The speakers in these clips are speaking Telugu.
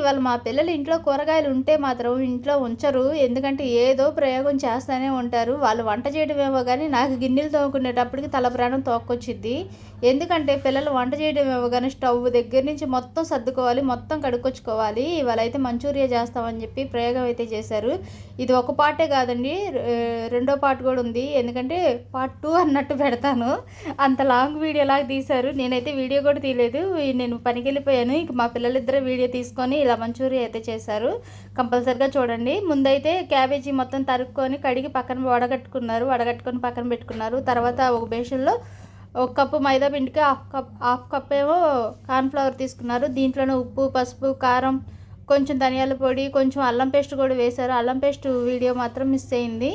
ఇవాళ మా పిల్లలు ఇంట్లో కూరగాయలు ఉంటే మాత్రం ఇంట్లో ఉంచరు. ఎందుకంటే ఏదో ప్రయోగం చేస్తూనే ఉంటారు. వాళ్ళు వంట చేయడమేమో కానీ నాకు గిన్నెలు తోముకునేటప్పటికి తల ప్రాణం తోక్కొచ్చిద్ది. ఎందుకంటే పిల్లలు వంట చేయడమేమో కానీ స్టవ్ దగ్గర నుంచి మొత్తం సర్దుకోవాలి, మొత్తం కడుక్కొచ్చుకోవాలి. ఇవాళైతే మంచూరియా చేస్తామని చెప్పి ప్రయోగం అయితే చేశారు. ఇది ఒక పార్టే కాదండి, రెండో పార్ట్ కూడా ఉంది. ఎందుకంటే పార్ట్ 2 అన్నట్టు పెడతాను. అంత లాంగ్ వీడియో లాగా తీశారు. నేనైతే వీడియో కూడా తీయలేదు, నేను పనికి వెళ్ళిపోయాను. ఇంక మా పిల్లలిద్దరూ వీడియో తీసుకొని ఇలా మంచూరియా అయితే చేశారు. కంపల్సరిగా చూడండి. ముందైతే క్యాబేజీ మొత్తం తరుక్కొని కడిగి పక్కన వడగట్టుకొని పక్కన పెట్టుకున్నారు. తర్వాత ఒక బేషన్లో ఒక కప్పు మైదా పిండికి హాఫ్ కప్ ఏమో కార్న్ఫ్లవర్ తీసుకున్నారు. దీంట్లోనే ఉప్పు, పసుపు, కారం, కొంచెం ధనియాల పొడి, కొంచెం అల్లం పేస్ట్ కూడా వేశారు. అల్లం పేస్ట్ వీడియో మాత్రం మిస్ అయింది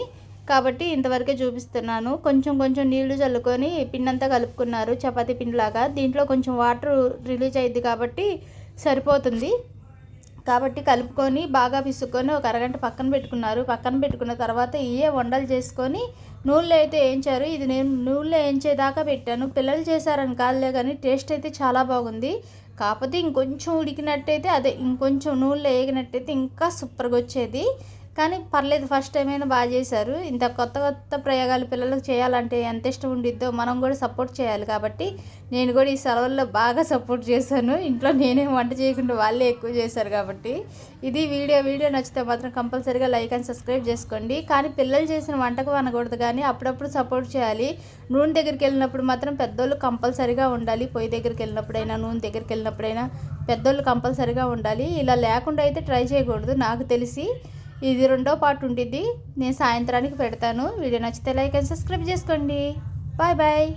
కాబట్టి ఇంతవరకే చూపిస్తున్నాను. కొంచెం కొంచెం నీళ్లు చల్లుకొని పిండి అంతా కలుపుకున్నారు, చపాతీ పిండిలాగా. దీంట్లో కొంచెం వాటర్ రిలీజ్ అయ్యిద్ది కాబట్టి సరిపోతుంది. కాబట్టి కలుపుకొని బాగా పిసుక్కొని ఒక అరగంట పక్కన పెట్టుకున్నారు. పక్కన పెట్టుకున్న తర్వాత ఇవే వండలు చేసుకొని నూనెలో అయితే వేయించారు. ఇది నేను నూనెలో వేయించేదాకా పెట్టాను. పిల్లలు చేశారని కాదులే కానీ టేస్ట్ అయితే చాలా బాగుంది. కాకపోతే ఇంకొంచెం ఉడికినట్టయితే, అదే ఇంకొంచెం నూనెలో వేగినట్టయితే ఇంకా సూపర్గా వచ్చేది. కానీ పర్లేదు, ఫస్ట్ టైం అయినా బాగా చేశారు. ఇంత కొత్త కొత్త ప్రయోగాలు పిల్లలకు చేయాలంటే ఎంత ఇష్టం ఉండిద్దో మనం కూడా సపోర్ట్ చేయాలి. కాబట్టి నేను కూడా ఈ సెలవుల్లో బాగా సపోర్ట్ చేశాను. ఇంట్లో నేనేం వంట చేయకుండా వాళ్ళే ఎక్కువ చేశారు కాబట్టి. ఇది వీడియో నచ్చితే మాత్రం కంపల్సరీగా లైక్ అండ్ సబ్స్క్రైబ్ చేసుకోండి. కానీ పిల్లలు చేసిన వంటకు అనకూడదు, కానీ అప్పుడప్పుడు సపోర్ట్ చేయాలి. నూనె దగ్గరికి వెళ్ళినప్పుడు మాత్రం పెద్దోళ్ళు కంపల్సరీగా ఉండాలి. పొయ్యి దగ్గరికి వెళ్ళినప్పుడైనా, నూనె దగ్గరికి వెళ్ళినప్పుడైనా పెద్దోళ్ళు కంపల్సరీగా ఉండాలి. ఇలా లేకుండా అయితే ట్రై చేయకూడదు. నాకు తెలిసి ఇది రెండో పార్ట్ ఉంటుంది, నేను సాయంత్రానికి పెడతాను. వీడియో నచ్చితే లైక్ అండ్ సబ్స్క్రైబ్ చేసుకోండి. Bye bye.